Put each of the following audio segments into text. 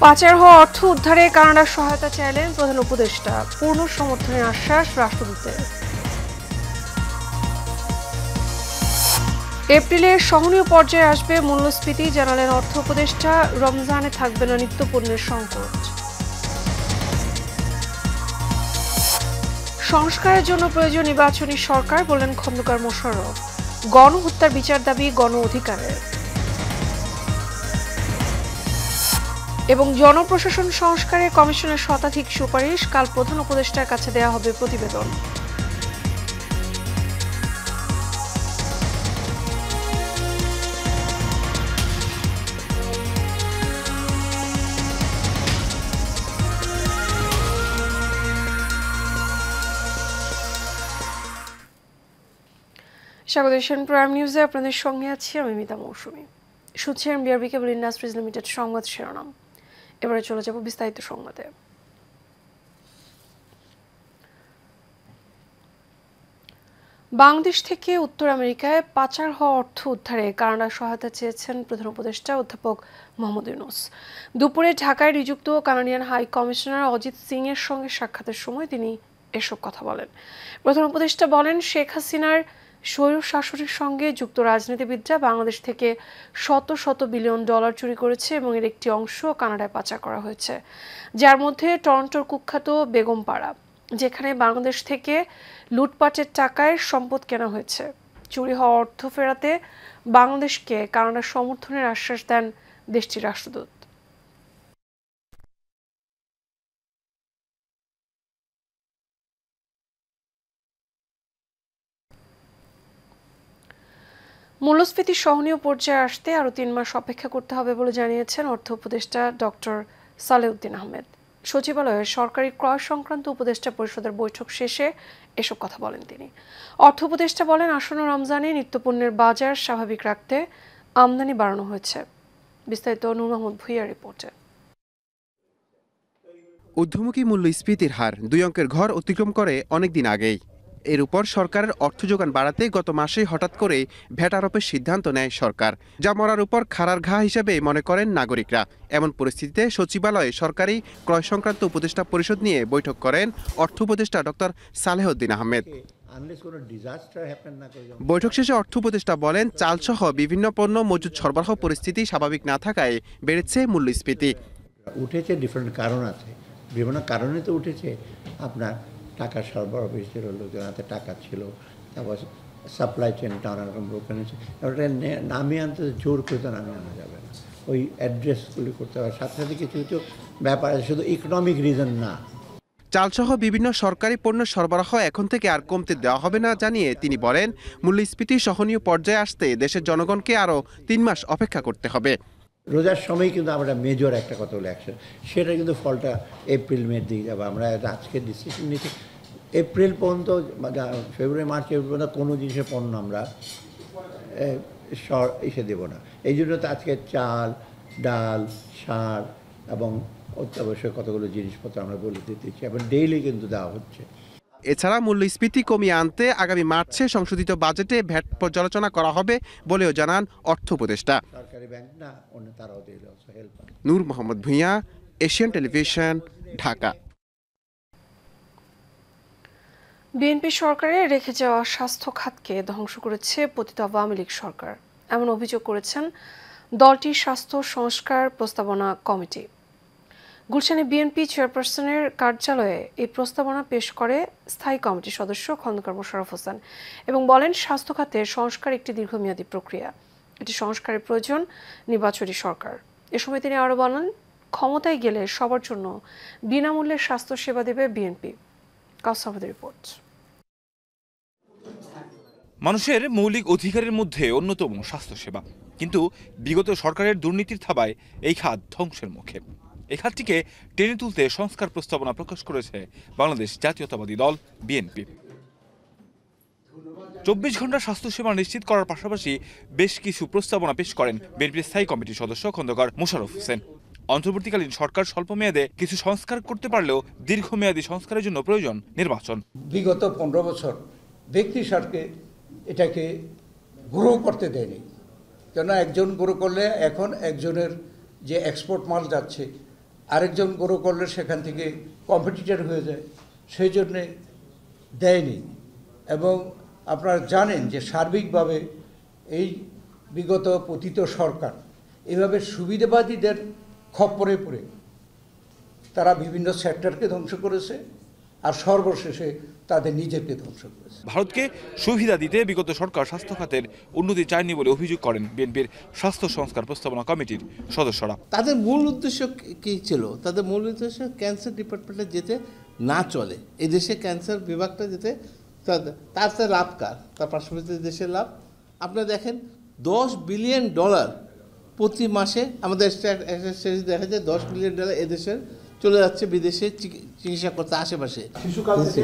পাচার হওয়া অর্থ উদ্ধারে কানাডার সহায়তা চাইলেন প্রধান উপদেষ্টা, পূর্ণ সমর্থনের আশ্বাস রাষ্ট্রদূতের। এপ্রিলে সহনীয় পর্যায়ে আসবে মূল্যস্ফীতি, জানালেন অর্থ উপদেষ্টা। রমজানে থাকবে না নিত্যপণ্যের সংকট। সংস্কারের জন্য প্রয়োজন নির্বাচনী সরকার, বললেন খন্দকার মোশাররফ। গণহত্যার বিচার দাবি গণ অধিকারের। এবং জনপ্রশাসন সংস্কারে কমিশনের শতাধিক সুপারিশ, কাল প্রধান উপদেষ্টার কাছে দেওয়া হবে প্রতিবেদন। স্বাগত এশিয়ান প্রাইম নিউজে, আপনাদের সঙ্গে আছি আমি মিতা মৌসুমী। শুনছেন বিআরবি কেবল ইন্ডাস্ট্রিজ লিমিটেড সংবাদ শিরোনাম। এবারে চলে যাব বিস্তারিত সংবাদে। বাংলাদেশ থেকে উত্তর আমেরিকায় পাচার হওয়া অর্থ উদ্ধারে কানাডার সহায়তা চেয়েছেন প্রধান উপদেষ্টা অধ্যাপক মোহাম্মদ ইউনূস। দুপুরে ঢাকায় নিযুক্ত Canadian high commissioner Ajit Singh এর সঙ্গে সাক্ষাতের সময় তিনি এসব কথা বলেন। প্রধান উপদেষ্টা বলেন, শেখ হাসিনার স্বৈর শাসনের সঙ্গে যুক্ত রাজনীতিবিদরা বাংলাদেশ থেকে শত শত বিলিয়ন ডলার চুরি করেছে এবং এর একটি অংশ কানাডায় পাচার করা হয়েছে, যার মধ্যে টরন্টোর কুখ্যাত বেগমপাড়া, যেখানে বাংলাদেশ থেকে লুটপাটের টাকায় সম্পদ কেনা হয়েছে। চুরি হওয়া অর্থ ফেরাতে বাংলাদেশকে কানাডার সমর্থনের আশ্বাস দেন দেশটির রাষ্ট্রদূত। মূল্যস্ফীতি সহনীয় পর্যায়ে আসতে আরও 3 মাস অপেক্ষা করতে হবে বলে জানিয়েছেন অর্থ উপদেষ্টা ডক্টর সালেউদ্দিন আহমেদ। সচিবালয়ে সরকারি ক্রয় সংক্রান্ত উপদেষ্টা পরিষদের বৈঠক শেষে এসব কথা বলেন তিনি। অর্থ উপদেষ্টা বলেন, আসন্ন রমজানে নিত্যপণ্যের বাজার স্বাভাবিক রাখতে আমদানি বাড়ানো হয়েছে। বিস্তারিত নূর মোহাম্মদ ভুইয়ার রিপোর্টে। ঊর্ধ্বমুখী মূল্যস্ফীতির হার 2 অঙ্কের ঘর অতিক্রম করে অনেকদিন আগেই। এর উপর সরকারের অর্থ যোগান বাড়াতে গত মাসে হঠাৎ করে ভ্যাট আরোপের সিদ্ধান্ত নেয় সরকার, যা মরার উপর খাড়ার ঘা হিসেবে মনে করেন নাগরিকরা। এমন পরিস্থিতিতে সচিবালয়ে সরকারি ক্রয় সংক্রান্ত উপদেষ্টা পরিষদ নিয়ে বৈঠক করেন অর্থ উপদেষ্টা ডক্টর সালেউদ্দিন আহমেদ। বৈঠক শেষে অর্থ উপদেষ্টা বলেন, চালসহ বিভিন্ন পণ্য মজুদ সরবরাহ পরিস্থিতি স্বাভাবিক না থাকায় বেড়েছে মূল্যস্ফীতি। উঠেছে ডিফারেন্ট কারণ আছে, বিভিন্ন কারণে তো উঠেছে। আপনার টাকা সরবরাহ বেশি ছিল, লোকজন হাতে টাকা ছিল, তারপর সাপ্লাই চেনটা অনেকরকম ব্রোকেন হয়েছে। ওটা নামিয়ে আনতে জোর করে তো নামিয়ে আনা যাবে না, ওই অ্যাড্রেসগুলি করতে হবে। সাথে সাথে কিছু কিছু ব্যাপার আছে, শুধু ইকোনমিক রিজন না। চালসহ বিভিন্ন সরকারি পণ্য সরবরাহ এখন থেকে আর কমতে দেওয়া হবে না জানিয়ে তিনি বলেন, মূল্যস্ফীতি সহনীয় পর্যায়ে আসতে দেশের জনগণকে আরও 3 মাস অপেক্ষা করতে হবে। রোজার সময় কিন্তু আমরা মেজর একটা কথা বলে অ্যাকশন, সেটা কিন্তু ফলটা এপ্রিল মের দিকে যাবো। আমরা আজকে ডিসিশন নিচ্ছি এপ্রিল পর্যন্ত, ফেব্রুয়ারি মার্চ এপ্রিল পর্যন্ত কোনো জিনিসের পণ্য আমরা এসে দেবো না। এই জন্য তো আজকে চাল, ডাল, সার এবং অত্যাবশ্যক কতগুলো জিনিসপত্র আমরা বলে দিচ্ছি, এবং ডেইলি কিন্তু দেওয়া হচ্ছে। এছাড়া মূল্যস্ফীতি কমিয়ে আনতে আগামী মার্চে সংশোধিত বাজেটে ভ্যাট পর্যালোচনা করা হবে বলেও জানান অর্থ উপদেষ্টা। সরকারি ব্যাংক না, অন্য তারাও help. Nur Mohammad Bhuiyan, Asian Television, Dhaka. BNP সরকারে রেখে যাওয়া স্বাস্থ্য খাতকে ধ্বংস করেছে পতিত আওয়ামী লীগ সরকার, এমন অভিযোগ করেছেন দলটির স্বাস্থ্য সংস্কার প্রস্তাবনা কমিটি। গুলশানে বিএনপি চেয়ারপারসনের কার্যালয়ে এই প্রস্তাবনা পেশ করে স্থায়ী কমিটির সদস্য খন্দকার মোশাররফ হোসেন এবং বলেন, স্বাস্থ্য খাতের সংস্কার একটি দীর্ঘমেয়াদী প্রক্রিয়া, এটি সংস্কারের প্রয়োজন নির্বাচনী সরকার। এ সময় তিনি আরও বলেন, ক্ষমতায় গেলে সবার জন্য বিনামূল্যে স্বাস্থ্য সেবা দেবে বিএনপি। কাউসারদের রিপোর্ট। মানুষের মৌলিক অধিকারের মধ্যে অন্যতম স্বাস্থ্যসেবা, কিন্তু বিগত সরকারের দুর্নীতির থাবায় এই খাত ধ্বংসের মুখে। এই খাতটিকে টেনে তুলতে সংস্কার প্রস্তাবনা প্রকাশ করেছে বাংলাদেশ জাতীয়তাবাদী দল বিএনপি। 24 ঘন্টা স্বাস্থ্যসেবা নিশ্চিত করার পাশাপাশি বেশ কিছু প্রস্তাবনা পেশ করেন বিএনপির স্থায়ী কমিটির সদস্য খন্দকার মোশাররফ হোসেন। অন্তর্বর্তীকালীন সরকার স্বল্প মেয়াদে কিছু সংস্কার করতে পারলেও দীর্ঘমেয়াদী সংস্কারের জন্য প্রয়োজন নির্বাচন। বিগত 15 বছর ব্যক্তি স্বার্থে এটাকে গ্রো করতে দেয়নি, কেন একজন গ্রো করলে এখন একজনের যে এক্সপোর্ট মাল যাচ্ছে আরেকজন গ্রো করলে সেখান থেকে কম্পিটিটর হয়ে যায়, সেই জন্যে দেয়নি। এবং আপনারা জানেন যে সার্বিকভাবে এই বিগত পতিত সরকার এভাবে সুবিধাবাদীদের খপ্পরে পড়ে তারা বিভিন্ন সেক্টরকে ধ্বংস করেছে আর সর্বশেষে তাদের নিজেকে ধ্বংস করেছে। ভারতকে সুবিধা দিতে বিগত সরকার স্বাস্থ্য খাতের উন্নতি চায়নি বলে অভিযোগ করেন বিএনপির স্বাস্থ্য সংস্কার প্রস্তাবনা কমিটির সদস্যরা। তাদের মূল উদ্দেশ্য কি ছিল? তাদের মূল উদ্দেশ্য ক্যান্সার ডিপার্টমেন্টে যেতে না চলে, এই দেশে ক্যান্সার বিভাগটা যেতে তার লাভ কার? তার পার্শ্ববর্তী দেশের লাভ। আপনারা দেখেন $10 বিলিয়ন প্রতি মাসে আমাদের দেখা যায় $10 বিলিয়ন এদেশের চলে যাচ্ছে বিদেশে চিকিৎসা করতে আশেপাশে। শিশুকাল থেকে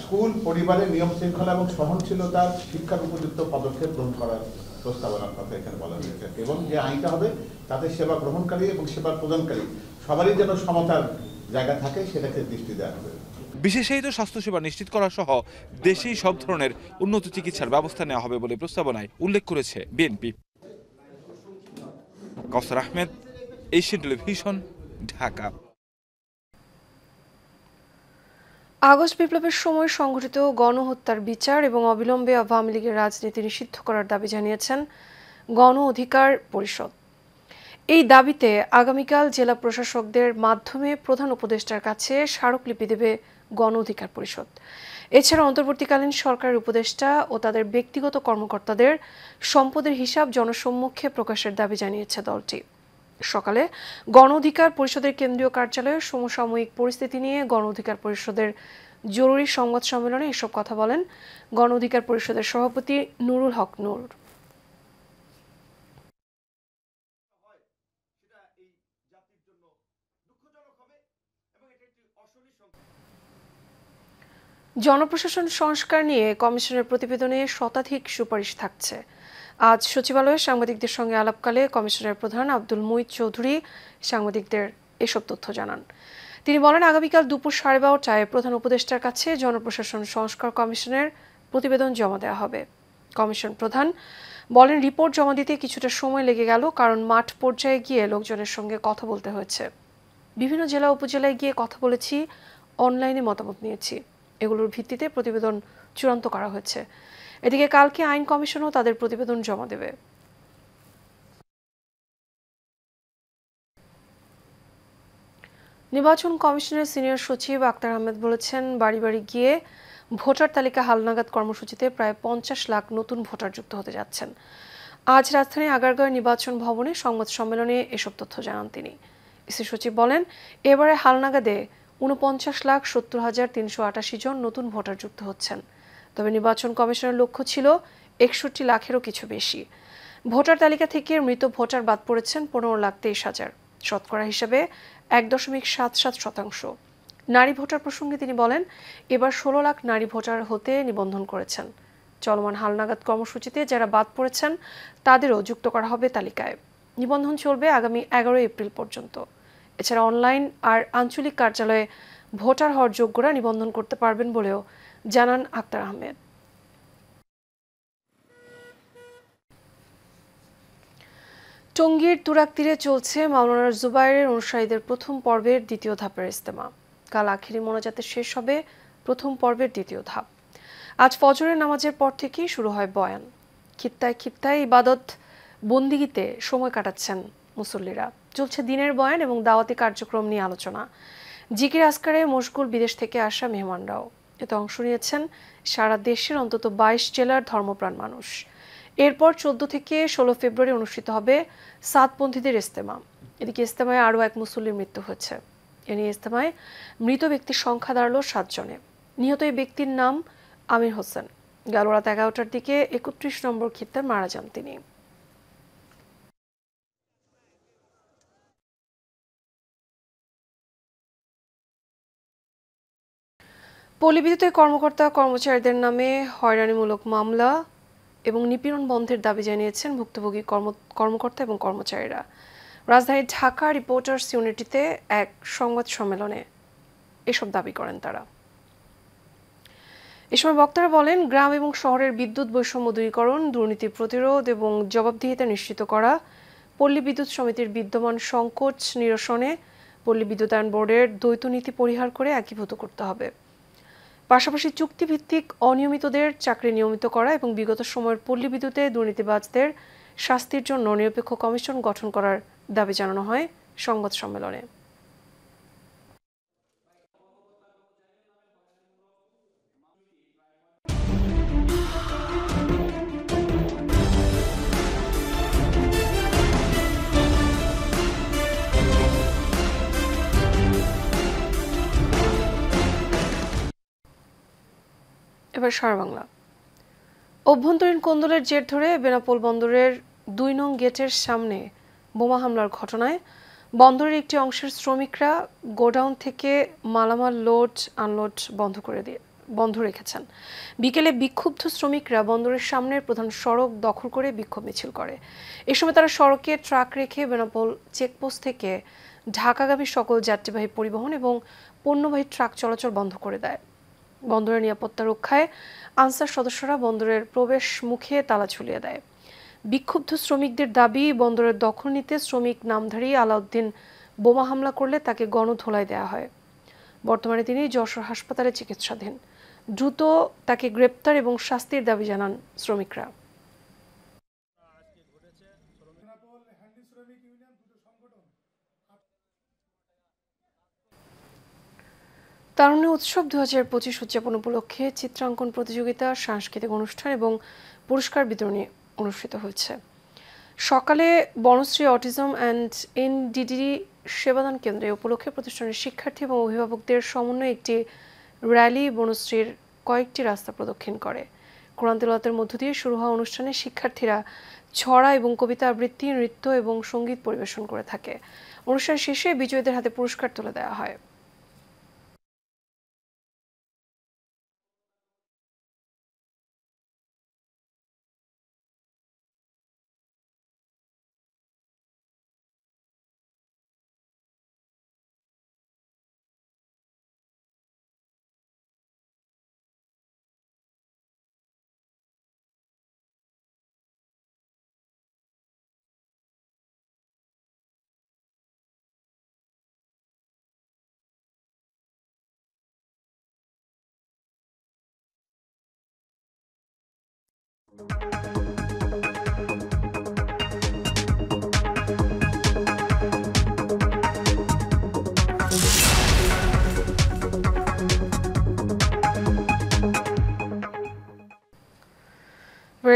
স্কুল পরিবারের নিয়ম শৃঙ্খলা এবং সহনশীলতার শিক্ষার উপযুক্ত পদক্ষেপ গ্রহণ করার প্রস্তাবনার কথা এখানে বলা হয়েছে, এবং যে আইনটা হবে তাতে সেবা গ্রহণকারী এবং সেবা প্রদানকারী সবারই যেন সমতার জায়গা থাকে সেটাকে দৃষ্টি দেওয়া হবে। বিশেষায়িত স্বাস্থ্যসেবা নিশ্চিত করা সহ দেশেই সব ধরনের উন্নত চিকিৎসার ব্যবস্থা নেওয়া হবে বলে প্রস্তাবনায় উল্লেখ করেছে BNP. Kawsar Ahmed, Asian Television, Dhaka. August বিপ্লবের সময় সংঘটিত গণহত্যার বিচার এবং অবিলম্বে আওয়ামী লীগের রাজনীতি নিষিদ্ধ করার দাবি জানিয়েছেন গণ অধিকার পরিষদ। এই দাবিতে আগামীকাল জেলা প্রশাসকদের মাধ্যমে প্রধান উপদেষ্টার কাছে স্মারকলিপি দেবে গণ অধিকার পরিষদ। এছাড়া অন্তর্বর্তীকালীন সরকারের উপদেষ্টা ও তাদের ব্যক্তিগত কর্মকর্তাদের সম্পদের হিসাব জনসম্মুখে প্রকাশের দাবি জানিয়েছে দলটি। সকালে গণ অধিকার পরিষদের কেন্দ্রীয় কার্যালয়ে সমসাময়িক পরিস্থিতি নিয়ে গণ অধিকার পরিষদের জরুরি সংবাদ সম্মেলনে এসব কথা বলেন গণ অধিকার পরিষদের সভাপতি নুরুল হক নূর। জনপ্রশাসন সংস্কার নিয়ে কমিশনের প্রতিবেদনে শতাধিক সুপারিশ থাকছে। আজ সচিবালয়ে সাংবাদিকদের সঙ্গে আলাপকালে কমিশনের প্রধান আব্দুল মুইত চৌধুরী সাংবাদিকদের এসব তথ্য জানান। তিনি বলেন, আগামীকাল দুপুর 12:30টায় প্রধান উপদেষ্টার কাছে জনপ্রশাসন সংস্কার কমিশনের প্রতিবেদন জমা দেওয়া হবে। কমিশন প্রধান বলেন, রিপোর্ট জমা দিতে কিছুটা সময় লেগে গেল, কারণ মাঠ পর্যায়ে গিয়ে লোকজনের সঙ্গে কথা বলতে হয়েছে। বিভিন্ন জেলা উপজেলায় গিয়ে কথা বলেছি, অনলাইনে মতামত নিয়েছি। এগুলোর ভিত্তিতে প্রতিবেদন চূড়ান্ত করা হয়েছে। এদিকে কালকে আইন কমিশনও তাদের প্রতিবেদন জমা দেবে। নির্বাচন কমিশনের সিনিয়র সচিব আক্তার আহমেদ বলেছেন, বাড়ি বাড়ি গিয়ে ভোটার তালিকা হালনাগাদ কর্মসূচিতে প্রায় 50 লাখ নতুন ভোটার যুক্ত হতে যাচ্ছেন। আজ রাজধানীর আগারগাঁও নির্বাচন ভবনে সংবাদ সম্মেলনে এসব তথ্য জানান তিনি। ইসি সচিব বলেন, এবারে হালনাগাদে 49,70,388 জন নতুন ভোটার যুক্ত হচ্ছেন। তবে নির্বাচন কমিশনের লক্ষ্য ছিল 61 লাখেরও কিছু বেশি। ভোটার তালিকা থেকে মৃত ভোটার বাদ পড়েছেন 15,23,000, শতকরা হিসেবে 1.77%। নারী ভোটার প্রসঙ্গে তিনি বলেন, এবার 16 লাখ নারী ভোটার হতে নিবন্ধন করেছেন। চলমান হালনাগাদ কর্মসূচিতে যারা বাদ পড়েছেন তাদেরও যুক্ত করা হবে তালিকায়। নিবন্ধন চলবে আগামী 11 এপ্রিল পর্যন্ত। এছাড়া অনলাইন আর আঞ্চলিক কার্যালয়ে ভোটার হওয়ার যোগ্যরা নিবন্ধন করতে পারবেন বলেও জানান আক্তার আহমেদ। টঙ্গীর তুরাগ তীরে চলছে মাওলানা জুবায়েরের অনুসারীদের প্রথম পর্বের দ্বিতীয় ধাপের ইজতেমা। কাল আখিরি মোনাজাতে শেষ হবে প্রথম পর্বের দ্বিতীয় ধাপ। আজ ফজরের নামাজের পর থেকেই শুরু হয় বয়ান। খিত্তায় খিত্তায় ইবাদত বন্দিগিতে সময় কাটাচ্ছেন মুসল্লিরা। চলছে দিনের বয়ান এবং দাওয়াতি কার্যক্রম নিয়ে আলোচনা। জিকির আসকারে মশগুল বিদেশ থেকে আসা মেহমানরাও। এতে অংশ নিয়েছেন সারা দেশের অন্তত 22 জেলার ধর্মপ্রাণ মানুষ। এরপর 14 থেকে 16 ফেব্রুয়ারি অনুষ্ঠিত হবে সাতপন্থীদের ইজতেমা। এদিকে ইজতেমায় আরও এক মুসল্লির মৃত্যু হয়েছে। এ নিয়ে ইজতেমায় মৃত ব্যক্তির সংখ্যা দাঁড়ালো 7 জনে। নিহত এই ব্যক্তির নাম আমির হোসেন। গেল রাত 11টার দিকে 31 নম্বর খিত্তায় মারা যান তিনি। পল্লী বিদ্যুতের কর্মকর্তা কর্মচারীদের নামে হয়রানিমূলক মামলা এবং নিপীড়ন বন্ধের দাবি জানিয়েছেন ভুক্তভোগী কর্মকর্তা এবং কর্মচারীরা। রাজধানীর ঢাকা রিপোর্টার্স ইউনিটিতে এক সংবাদ সম্মেলনে এসব দাবি করেন তারা। এ সময় বক্তারা বলেন, গ্রাম এবং শহরের বিদ্যুৎ বৈষম্য দূরীকরণ, দুর্নীতি প্রতিরোধ এবং জবাবদিহিতা নিশ্চিত করা, পল্লী বিদ্যুৎ সমিতির বিদ্যমান সংকোচ নিরসনে পল্লী বিদ্যুতায়ন বোর্ডের দ্বৈত নীতি পরিহার করে একীভূত করতে হবে। পাশাপাশি চুক্তিভিত্তিক অনিয়মিতদের চাকরি নিয়মিত করা এবং বিগত সময়ের পল্লী বিদ্যুতে দুর্নীতিবাজদের শাস্তির জন্য নিরপেক্ষ কমিশন গঠন করার দাবি জানানো হয় সংবাদ সম্মেলনে। এবার সারা বাংলা। অভ্যন্তরীণ কোন্দলের জের ধরে বেনাপোল বন্দরের ২ নং গেটের সামনে বোমা হামলার ঘটনায় বন্দরের একটি অংশের শ্রমিকরা গোডাউন থেকে মালামাল লোড আনলোড বন্ধ রেখেছেন। বিকেলে বিক্ষুব্ধ শ্রমিকরা বন্দরের সামনের প্রধান সড়ক দখল করে বিক্ষোভ মিছিল করে। এ সময় তারা সড়কে ট্রাক রেখে বেনাপোল চেকপোস্ট থেকে ঢাকাগামী সকল যাত্রীবাহী পরিবহন এবং পণ্যবাহী ট্রাক চলাচল বন্ধ করে দেয়। বন্দরের নিরাপত্তা রক্ষায় আনসার সদস্যরা বন্দরের প্রবেশ মুখে তালা ঝুলিয়ে দেয়। বিক্ষুব্ধ শ্রমিকদের দাবি, বন্দরের দখল নিতে শ্রমিক নামধারী আলাউদ্দিন বোমা হামলা করলে তাকে গণধোলাই দেওয়া হয়। বর্তমানে তিনি যশোর হাসপাতালে চিকিৎসাধীন। দ্রুত তাকে গ্রেপ্তার এবং শাস্তির দাবি জানান শ্রমিকরা। তারুণ্য উৎসব ২০২৫ উদযাপন উপলক্ষে চিত্রাঙ্কন প্রতিযোগিতা, সাংস্কৃতিক অনুষ্ঠান এবং পুরস্কার বিতরণী অনুষ্ঠিত হয়েছে। সকালে বনশ্রী অটিজম অ্যান্ড এনডিডি সেবাদান কেন্দ্রে উপলক্ষে প্রতিষ্ঠানের শিক্ষার্থী এবং অভিভাবকদের সমন্বয়ে একটি র্যালি বনশ্রীর কয়েকটি রাস্তা প্রদক্ষিণ করে। কোরআন তিলাওয়াতের মধ্য দিয়ে শুরু হওয়া অনুষ্ঠানে শিক্ষার্থীরা ছড়া এবং কবিতা আবৃত্তি, নৃত্য এবং সঙ্গীত পরিবেশন করে থাকে। অনুষ্ঠান শেষে বিজয়ীদের হাতে পুরস্কার তুলে দেওয়া হয়।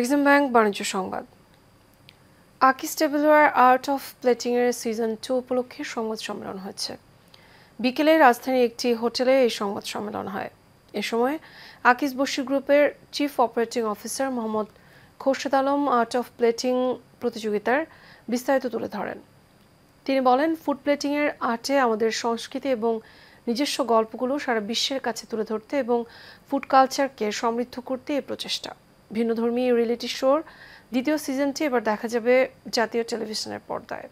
এক্সিম ব্যাংক বাণিজ্য সংবাদ। আকিস টেবিলওয়্যার আর্ট অফ প্লেটিং এর সিজন 2 উপলক্ষে সংবাদ সম্মেলন হয়েছে। বিকেলে রাজধানীর একটি হোটেলে এই সংবাদ সম্মেলন হয়। এ সময় আকিস বশির গ্রুপের chief operating officer Mohammad Khorshed Alam art of plating প্রতিযোগিতার বিস্তারিত তুলে ধরেন। তিনি বলেন, ফুড প্লেটিং এর আর্টে আমাদের সংস্কৃতি এবং নিজস্ব গল্পগুলো সারা বিশ্বের কাছে তুলে ধরতে এবং ফুড কালচারকে সমৃদ্ধ করতে এই প্রচেষ্টা। ভিন্নধর্মী রিয়েলিটি শোর দ্বিতীয় সিজনটি এবার দেখা যাবে জাতীয় টেলিভিশনের পর্দায়।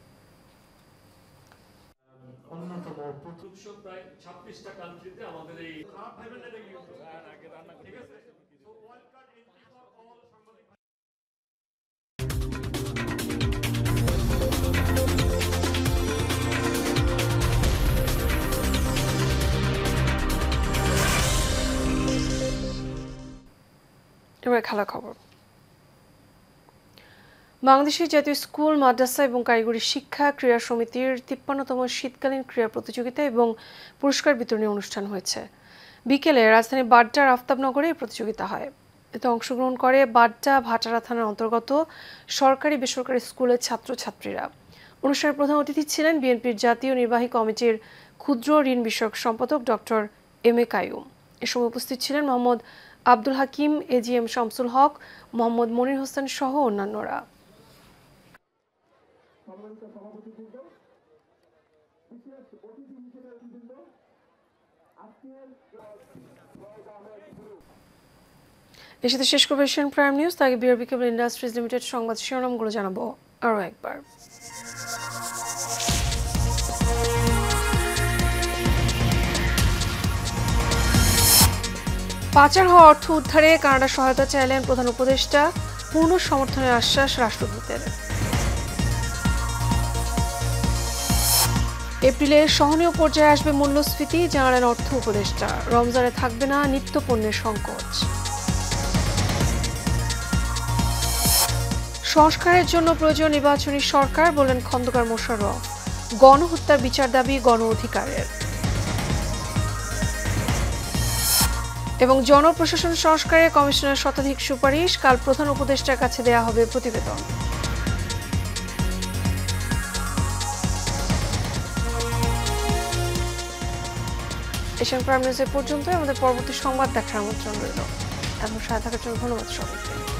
এবার খেলা খবর। বাংলাদেশের জাতীয় স্কুল, মাদ্রাসা এবং কারিগরি শিক্ষা ক্রীড়া সমিতির ৫৩তম শীতকালীন ক্রীড়া প্রতিযোগিতা এবং পুরস্কার বিতরণী অনুষ্ঠান হয়েছে। বিকেলে রাজধানীর বাড্ডার আফতাবনগরে এই প্রতিযোগিতা হয়। এতে অংশগ্রহণ করে বাড্ডা ভাটারা থানার অন্তর্গত সরকারি বেসরকারি স্কুলের ছাত্রছাত্রীরা। অনুষ্ঠানের প্রধান অতিথি ছিলেন বিএনপির জাতীয় নির্বাহী কমিটির ক্ষুদ্র ঋণ বিষয়ক সম্পাদক ডক্টর এম এ কাইয়ুম। এ সময় উপস্থিত ছিলেন মোহাম্মদ আব্দুল হাকিম, এজিএম শামসুল হক, মোহাম্মদ মনির হোসেন সহ অন্যান্যরা। এর সাথে শেষ করবো এশিয়ান প্রাইম নিউজ। তার আগে বিআরবি কেবল ইন্ডাস্ট্রিজ লিমিটেড সংবাদ শিরোনামগুলো জানাবো আরও একবার। পাচার হওয়া অর্থ উদ্ধারে কানাডা সহায়তা চাইলেন প্রধান উপদেষ্টা, পূর্ণ সমর্থনের আশ্বাস রাষ্ট্রদূতের। এপ্রিলে সহনীয় পর্যায়ে আসবে মূল্যস্ফীতি, জানালেন অর্থ উপদেষ্টা। রমজানে থাকবে না নিত্যপণ্যের সংকট। সংস্কারের জন্য প্রয়োজন নির্বাচনী সরকার, বলেন খন্দকার মোশাররফ। গণহত্যার বিচার দাবি গণ অধিকারের। এবং জনপ্রশাসন সংস্কারে কমিশনের শতাধিক সুপারিশ, কাল প্রধান উপদেষ্টার কাছে দেয়া হবে প্রতিবেদন। এশিয়ান প্রাইম নিউজ এ পর্যন্ত। আমাদের পরবর্তী সংবাদ দেখার আমন্ত্রণ রইল। এখন সাথে থাকার জন্য ধন্যবাদ সবাইকে।